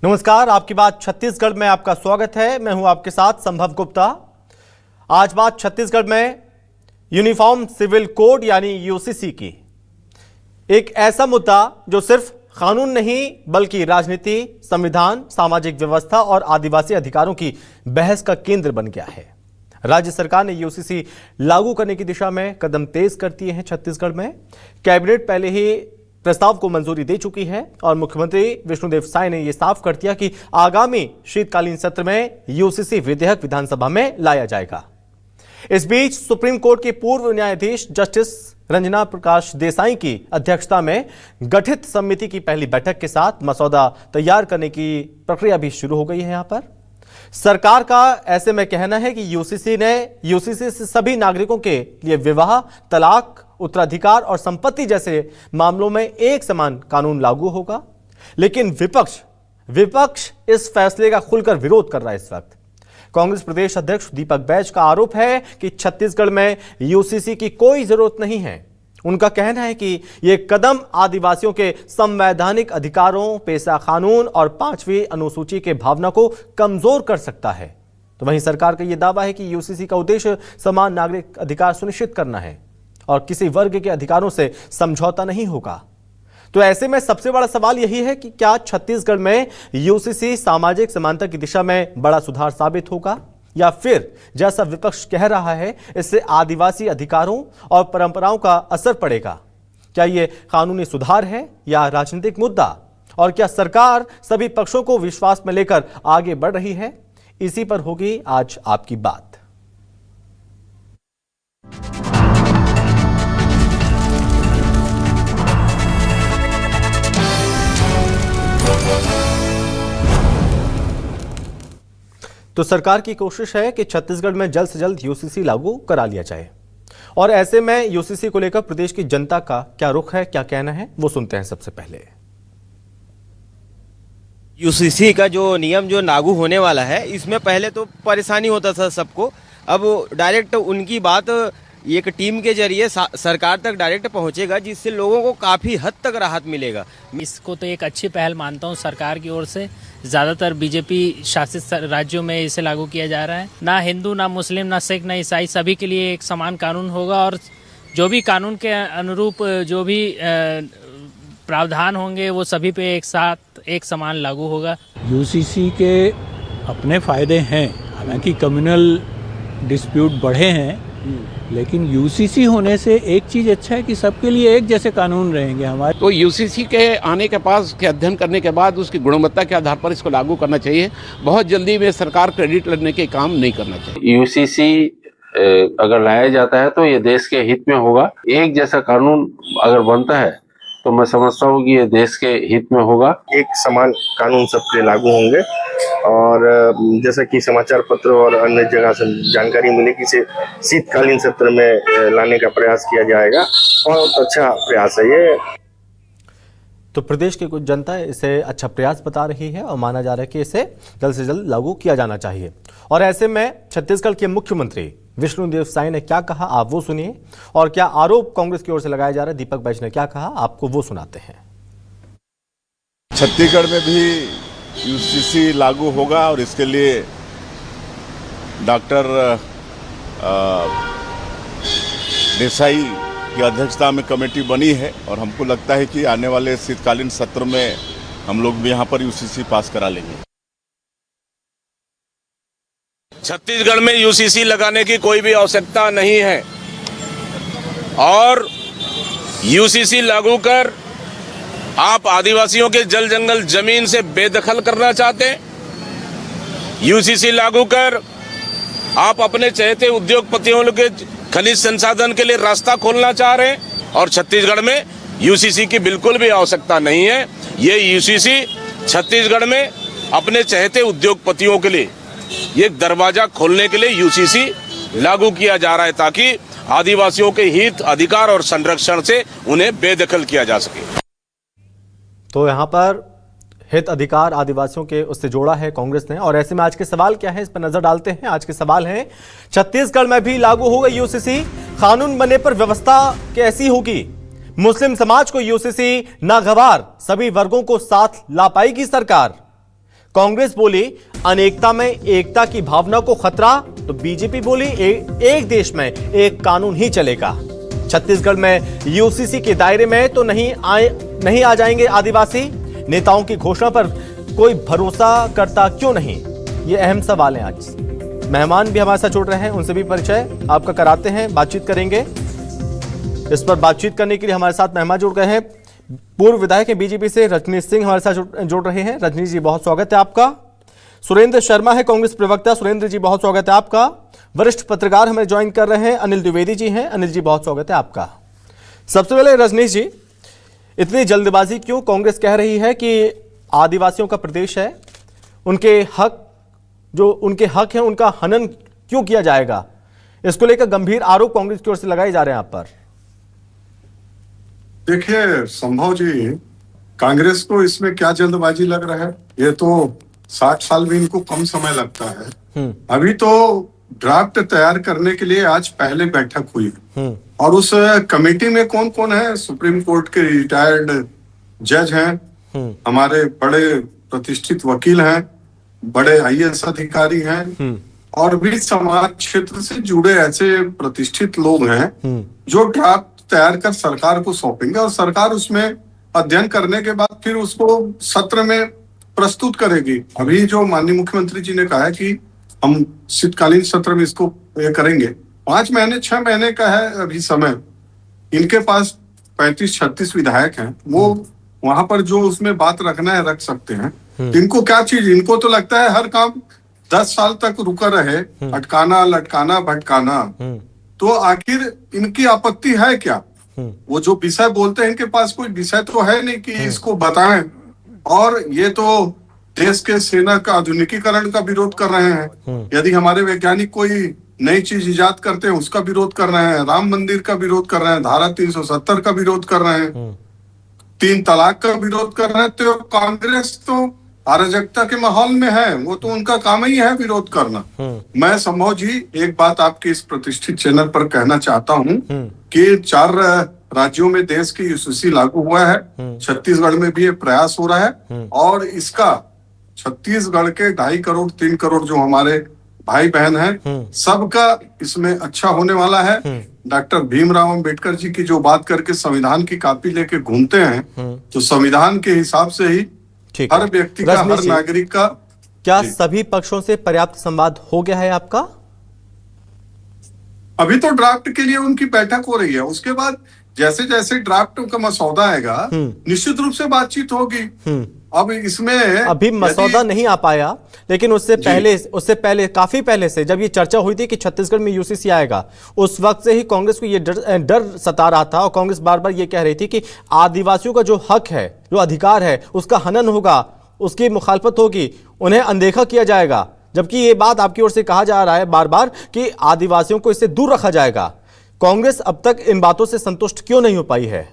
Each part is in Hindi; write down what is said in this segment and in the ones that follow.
नमस्कार, आपकी बात छत्तीसगढ़ में आपका स्वागत है। मैं हूं आपके साथ संभव गुप्ता। आज बात छत्तीसगढ़ में यूनिफॉर्म सिविल कोड यानी यूसीसी की। एक ऐसा मुद्दा जो सिर्फ कानून नहीं बल्कि राजनीति, संविधान, सामाजिक व्यवस्था और आदिवासी अधिकारों की बहस का केंद्र बन गया है। राज्य सरकार ने यूसीसी लागू करने की दिशा में कदम तेज कर दिए हैं। छत्तीसगढ़ में कैबिनेट पहले ही प्रस्ताव को मंजूरी दे चुकी है और मुख्यमंत्री विष्णुदेव साय ने यह साफ कर दिया कि आगामी शीतकालीन सत्र में यूसीसी विधेयक विधानसभा में लाया जाएगा। इस बीच सुप्रीम कोर्ट के पूर्व न्यायाधीश जस्टिस रंजना प्रकाश देसाई की अध्यक्षता में गठित समिति की पहली बैठक के साथ मसौदा तैयार करने की प्रक्रिया भी शुरू हो गई है। यहां पर सरकार का ऐसे में कहना है कि यूसीसी से सभी नागरिकों के लिए विवाह, तलाक, उत्तराधिकार और संपत्ति जैसे मामलों में एक समान कानून लागू होगा। लेकिन विपक्ष इस फैसले का खुलकर विरोध कर रहा है। इस वक्त कांग्रेस प्रदेश अध्यक्ष दीपक बैज का आरोप है कि छत्तीसगढ़ में यूसीसी की कोई जरूरत नहीं है। उनका कहना है कि यह कदम आदिवासियों के संवैधानिक अधिकारों, पेशा कानून और 5वीं अनुसूची के भावना को कमजोर कर सकता है। तो वहीं सरकार का यह दावा है कि यूसीसी का उद्देश्य समान नागरिक अधिकार सुनिश्चित करना है और किसी वर्ग के अधिकारों से समझौता नहीं होगा। तो ऐसे में सबसे बड़ा सवाल यही है कि क्या छत्तीसगढ़ में यूसीसी सामाजिक समानता की दिशा में बड़ा सुधार साबित होगा या फिर जैसा विपक्ष कह रहा है इससे आदिवासी अधिकारों और परंपराओं का असर पड़ेगा। क्या यह कानूनी सुधार है या राजनीतिक मुद्दा, और क्या सरकार सभी पक्षों को विश्वास में लेकर आगे बढ़ रही है? इसी पर होगी आज आपकी बात। तो सरकार की कोशिश है कि छत्तीसगढ़ में जल्द से जल्द यूसीसी लागू करा लिया जाए, और ऐसे में यूसीसी को लेकर प्रदेश की जनता का क्या रुख है, क्या कहना है, वो सुनते हैं। सबसे पहले यूसीसी का जो नियम जो लागू होने वाला है, इसमें पहले तो परेशानी होता था सबको। अब डायरेक्ट उनकी बात एक टीम के जरिए सरकार तक डायरेक्ट पहुंचेगा, जिससे लोगों को काफी हद तक राहत मिलेगा। इसको तो एक अच्छी पहल मानता हूं सरकार की ओर से। ज्यादातर बीजेपी शासित राज्यों में इसे लागू किया जा रहा है। ना हिंदू, ना मुस्लिम, ना सिख, ना ईसाई, सभी के लिए एक समान कानून होगा और जो भी कानून के अनुरूप जो भी प्रावधान होंगे वो सभी पे एक साथ एक समान लागू होगा। यूसीसी के अपने फायदे हैं, हालांकि कम्युनल डिस्प्यूट बढ़े हैं, लेकिन यूसीसी होने से एक चीज अच्छा है कि सबके लिए एक जैसे कानून रहेंगे हमारे। तो यूसीसी के आने के पास के अध्ययन करने के बाद उसकी गुणवत्ता के आधार पर इसको लागू करना चाहिए। बहुत जल्दी में सरकार क्रेडिट लेने के काम नहीं करना चाहिए। यूसीसी अगर लाया जाता है तो ये देश के हित में होगा। एक जैसा कानून अगर बनता है तो मैं समझता हूँ कि ये देश के हित में होगा। एक समान कानून सबके लागू होंगे और जैसा कि समाचार पत्र और अन्य जगह से जानकारी मिली कि इसे शीतकालीन सत्र में लाने का प्रयास किया जाएगा। बहुत अच्छा प्रयास है ये। तो प्रदेश की कुछ जनता इसे अच्छा प्रयास बता रही है और माना जा रहा है कि इसे जल्द से जल्द लागू किया जाना चाहिए। और ऐसे में छत्तीसगढ़ के मुख्यमंत्री विष्णुदेव साय ने क्या कहा, आप वो सुनिए। और क्या आरोप कांग्रेस की ओर से लगाया जा रहा है, दीपक बैज ने क्या कहा, आपको वो सुनाते हैं। छत्तीसगढ़ में भी यूसीसी लागू होगा और इसके लिए डॉक्टर देसाई की अध्यक्षता में कमेटी बनी है और हमको लगता है कि आने वाले शीतकालीन सत्र में हम लोग भी यहाँ पर यूसीसी पास करा लेंगे। छत्तीसगढ़ में यूसीसी लगाने की कोई भी आवश्यकता नहीं है और यूसीसी लागू कर आप आदिवासियों के जल जंगल जमीन से बेदखल करना चाहते हैं। यूसीसी लागू कर आप अपने चहेते उद्योगपतियों के खनिज संसाधन के लिए रास्ता खोलना चाह रहे हैं और छत्तीसगढ़ में यूसीसी की बिल्कुल भी आवश्यकता नहीं है। ये यूसीसी छत्तीसगढ़ में अपने चहेते उद्योगपतियों के लिए ये दरवाजा खोलने के लिए यूसीसी लागू किया जा रहा है ताकि आदिवासियों के हित, अधिकार और संरक्षण से उन्हें बेदखल किया जा सके। तो यहाँ पर हित, अधिकार आदिवासियों के उससे जोड़ा है कांग्रेस ने। और ऐसे में आज के सवाल क्या है, इस पर नजर डालते हैं। आज के सवाल हैं, छत्तीसगढ़ में भी लागू होगा यूसीसी, कानून बनने पर व्यवस्था कैसी होगी? मुस्लिम समाज को यूसीसी नागवार, सभी वर्गों को साथ ला पाएगी सरकार? कांग्रेस बोली अनेकता में एकता की भावना को खतरा, तो बीजेपी बोली एक देश में एक कानून ही चलेगा। छत्तीसगढ़ में यूसीसी के दायरे में तो नहीं आ जाएंगे आदिवासी। नेताओं की घोषणा पर कोई भरोसा करता क्यों नहीं, ये अहम सवाल है। आज मेहमान भी हमारे साथ जुड़ रहे हैं, उनसे भी परिचय आपका कराते हैं, बातचीत करेंगे। इस पर बातचीत करने के लिए हमारे साथ मेहमान जुड़ गए हैं। पूर्व विधायक हैं बीजेपी से रजनीश सिंह हमारे साथ जुड़ रहे हैं। रजनीश जी बहुत स्वागत है आपका। सुरेंद्र शर्मा है कांग्रेस प्रवक्ता, सुरेंद्र जी बहुत स्वागत है आपका। वरिष्ठ पत्रकार हमें ज्वाइन कर रहे हैं अनिल द्विवेदी जी हैं, अनिल जी बहुत स्वागत है आपका। सबसे पहले रजनीश जी, इतनी जल्दबाजी क्यों? कांग्रेस कह रही है कि आदिवासियों का प्रदेश है, उनके हक हैं उनका हनन क्यों किया जाएगा? इसको लेकर गंभीर आरोप कांग्रेस की ओर से लगाए जा रहे हैं आप पर। देखिए संभव जी, कांग्रेस को इसमें क्या जल्दबाजी लग रहा है? ये तो 60 साल में इनको कम समय लगता है। अभी तो ड्राफ्ट तैयार करने के लिए आज पहले बैठक हुई और उस कमेटी में कौन कौन है? सुप्रीम कोर्ट के रिटायर्ड जज हैं, हमारे बड़े प्रतिष्ठित वकील हैं, बड़े आईएएस अधिकारी हैं और भी समाज क्षेत्र से जुड़े ऐसे प्रतिष्ठित लोग हैं जो ड्राफ्ट तैयार कर सरकार को सौंपेंगे और सरकार उसमें अध्ययन करने के बाद फिर उसको सत्र में प्रस्तुत करेगी। अभी जो माननीय मुख्यमंत्री जी ने कहा है कि हम शीतकालीन सत्र में इसको करेंगे। 5 महीने 6 महीने का है अभी समय। इनके पास 35-36 विधायक हैं, वो वहां पर जो उसमें बात रखना है रख सकते हैं। इनको क्या चीज, इनको तो लगता है हर काम 10 साल तक रुका रहे, अटकाना लटकाना भटकाना। तो आखिर इनकी आपत्ति है क्या? वो जो विषय बोलते हैं इनके पास कोई विषय तो है नहीं कि इसको बताएं। और ये तो देश के सेना का आधुनिकीकरण का विरोध कर रहे हैं। यदि हमारे वैज्ञानिक कोई नई चीज इजाद करते हैं उसका विरोध कर रहे हैं, राम मंदिर का विरोध कर रहे हैं, धारा 370 का विरोध कर रहे हैं, 3 तलाक का विरोध कर रहे हैं। तो कांग्रेस तो अराजकता के माहौल में है, वो तो उनका काम ही है विरोध करना। मैं संभव जी एक बात आपके इस प्रतिष्ठित चैनल पर कहना चाहता हूं कि 4 राज्यों में देश की यूसीसी लागू हुआ है, छत्तीसगढ़ में भी ये प्रयास हो रहा है और इसका छत्तीसगढ़ के 2.5 करोड़ 3 करोड़ जो हमारे भाई बहन हैं सबका इसमें अच्छा होने वाला है। डॉक्टर भीमराव अंबेडकर जी की जो बात करके संविधान की कॉपी लेके घूमते हैं, तो संविधान के हिसाब से ही हर व्यक्ति का, हर नागरिक का। क्या सभी पक्षों से पर्याप्त संवाद हो गया है आपका? अभी तो ड्राफ्ट के लिए उनकी बैठक हो रही है, उसके बाद जैसे जैसे ड्राफ्ट का मसौदा आएगा निश्चित रूप से बातचीत होगी। अब इसमें अभी मसौदा नहीं आ पाया, लेकिन उससे पहले काफी पहले से जब ये चर्चा हुई थी कि छत्तीसगढ़ में यूसीसी आएगा, उस वक्त से ही कांग्रेस को ये डर सता रहा था और कांग्रेस बार बार ये कह रही थी कि आदिवासियों का जो हक है, जो अधिकार है, उसका हनन होगा, उसकी मुखालफत होगी, उन्हें अनदेखा किया जाएगा। जबकि ये बात आपकी ओर से कहा जा रहा है बार बार कि आदिवासियों को इससे दूर रखा जाएगा। कांग्रेस अब तक इन बातों से संतुष्ट क्यों नहीं हो पाई है?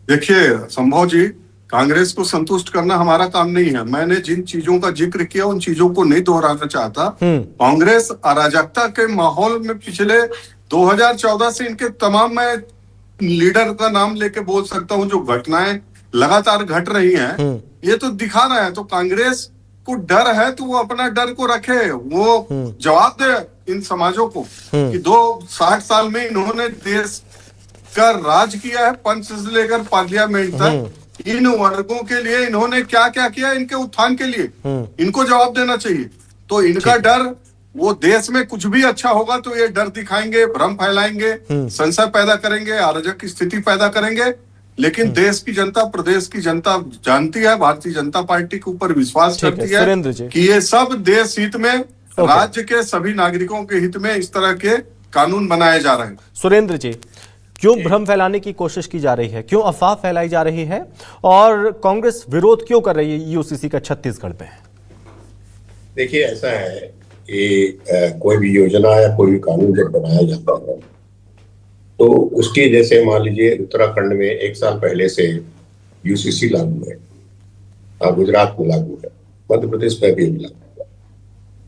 देखिए संभव जी, कांग्रेस को संतुष्ट करना हमारा काम नहीं है। मैंने जिन चीजों का जिक्र किया उन चीजों को नहीं दोहराना चाहता। कांग्रेस अराजकता के माहौल में पिछले 2014 से इनके तमाम, मैं लीडर का नाम लेके बोल सकता हूं, जो घटनाएं लगातार घट रही हैं, ये तो दिखा रहा है। तो कांग्रेस को डर है तो वो अपना डर को रखे, वो जवाब दे इन समाजों को कि 60 साल में इन्होंने देश का राज किया है, पंच से लेकर पार्लियामेंट तक। इन वर्गों के लिए इन्होंने क्या क्या किया, इनके उत्थान के लिए इनको जवाब देना चाहिए। तो इनका डर, वो देश में कुछ भी अच्छा होगा तो ये डर दिखाएंगे, भ्रम फैलाएंगे, संशय पैदा करेंगे, अराजक की स्थिति पैदा करेंगे। लेकिन देश की जनता, प्रदेश की जनता जानती है, भारतीय जनता पार्टी के ऊपर विश्वास करती है कि ये सब देश हित में, राज्य के सभी नागरिकों के हित में इस तरह के कानून बनाए जा रहे हैं। सुरेंद्र जी, क्यों भ्रम फैलाने की कोशिश की जा रही है, क्यों अफवाह फैलाई जा रही है और कांग्रेस विरोध क्यों कर रही है यूसीसी का छत्तीसगढ़ में? देखिए ऐसा है कि कोई भी योजना या कोई भी कानून जब बनाया जाता है तो उसकी, जैसे मान लीजिए उत्तराखंड में 1 साल पहले से यूसीसी लागू है, गुजरात में लागू है, मध्य प्रदेश में भी लागू है।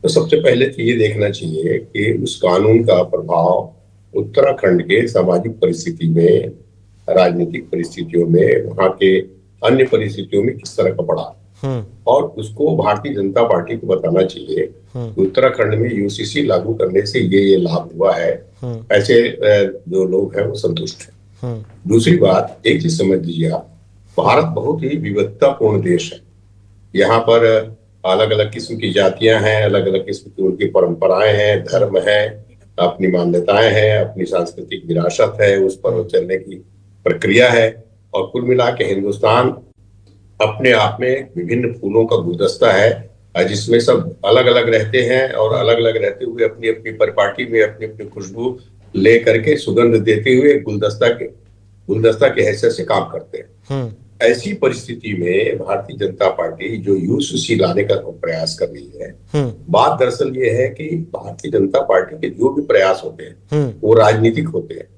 तो सबसे पहले तो ये देखना चाहिए कि उस कानून का प्रभाव उत्तराखंड के सामाजिक परिस्थिति में, राजनीतिक परिस्थितियों में, वहां के अन्य परिस्थितियों में किस तरह का पड़ा। और उसको भारतीय जनता पार्टी को बताना चाहिए कि उत्तराखंड में यूसीसी लागू करने से ये लाभ हुआ है। ऐसे जो लोग हैं वो संतुष्ट हैं। दूसरी बात, एक चीज समझ लीजिए आप, भारत बहुत ही विविधतापूर्ण देश है। यहाँ पर अलग अलग किस्म की जातियां हैं, अलग अलग किस्म की उनकी परंपराएं हैं, धर्म है, अपनी मान्यताएं हैं, अपनी सांस्कृतिक विरासत है, उस पर चलने की प्रक्रिया है। और कुल मिला के हिंदुस्तान अपने आप में विभिन्न फूलों का गुलदस्ता है, जिसमें सब अलग अलग रहते हैं और अलग अलग रहते हुए अपनी अपनी परिपाटी में अपनी अपनी खुशबू ले करके सुगंध देते हुए गुलदस्ता के हैसियत से काम करते हैं। ऐसी परिस्थिति में भारतीय जनता पार्टी जो यूसीसी लाने का प्रयास कर रही है, बात दरअसल ये है कि भारतीय जनता पार्टी के जो भी प्रयास होते हैं वो राजनीतिक होते हैं,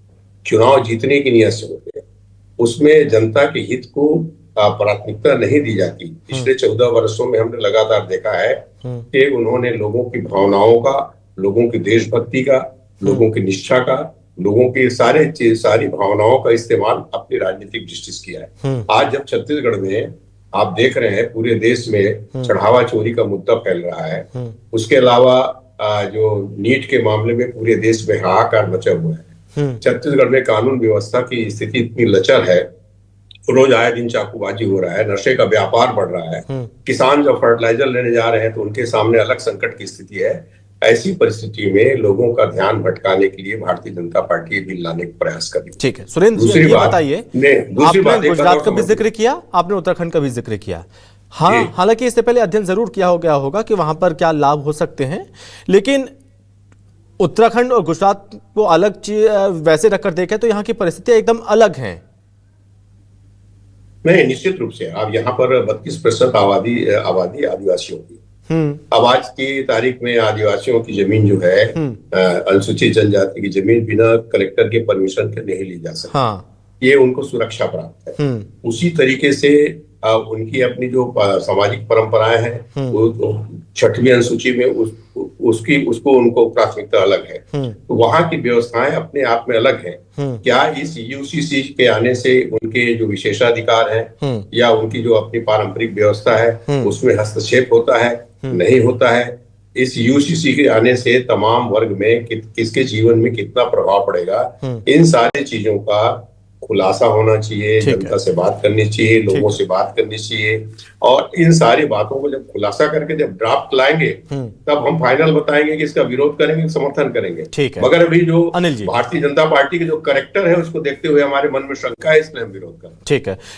चुनाव जीतने की नीयत से होते हैं। उसमें जनता के हित को प्राथमिकता नहीं दी जाती। पिछले 14 वर्षों में हमने लगातार देखा है कि उन्होंने लोगों की भावनाओं का, लोगों की देशभक्ति का, लोगों की निष्ठा का, लोगों की सारी भावनाओं का इस्तेमाल अपनी राजनीतिक दृष्टि से किया है। आज जब छत्तीसगढ़ में आप देख रहे हैं पूरे देश में चढ़ावा चोरी का मुद्दा फैल रहा है, उसके अलावा जो नीट के मामले में पूरे देश में हाहाकार मचा हुआ है, छत्तीसगढ़ में कानून व्यवस्था की स्थिति इतनी लचर है, रोज आए दिन चाकूबाजी हो रहा है, नशे का व्यापार बढ़ रहा है, किसान जब फर्टिलाइजर लेने जा रहे हैं तो उनके सामने अलग संकट की स्थिति है। ऐसी परिस्थिति में लोगों का ध्यान भटकाने के लिए भारतीय जनता पार्टी बिल लाने का प्रयास कर रही है। ठीक है सुरेंद्र जी, ये बताइए, आपने गुजरात का भी जिक्र किया, आपने उत्तराखंड का भी जिक्र किया। हाँ, हालांकि इससे पहले अध्ययन जरूर किया हो गया होगा कि वहां पर क्या लाभ हो सकते हैं, लेकिन उत्तराखंड और गुजरात को अलग वैसे रखकर देखें तो यहाँ की परिस्थितियां एकदम अलग हैं। नहीं, निश्चित रूप से अब यहाँ पर 32% आबादी आदिवासियों की। अब आज की तारीख में आदिवासियों की जमीन जो है, अनुसूचित जनजाति की जमीन बिना कलेक्टर के परमिशन के नहीं ली जा सकती। ये उनको सुरक्षा प्राप्त है। उसी तरीके से उनकी अपनी जो सामाजिक परंपराएं हैं, वो 6वीं अनुसूची में उसको उनको प्राथमिकता अलग है। तो वहां की व्यवस्थाएं अपने आप में अलग है। क्या इस यूसीसी के आने से उनके जो विशेषाधिकार हैं या उनकी जो अपनी पारंपरिक व्यवस्था है उसमें हस्तक्षेप होता है? नहीं होता है। इस यूसीसी के आने से तमाम वर्ग में किसके जीवन में कितना प्रभाव पड़ेगा, इन सारी चीजों का खुलासा होना चाहिए, जनता से बात करनी चाहिए, लोगों से बात करनी चाहिए। और इन सारी बातों को जब खुलासा करके जब ड्राफ्ट लाएंगे तब हम फाइनल बताएंगे कि इसका विरोध करेंगे, समर्थन करेंगे। मगर अभी जो भारतीय जनता पार्टी के जो कैरेक्टर है उसको देखते हुए हमारे मन में शंका है, इसलिए हम विरोध करें। ठीक है,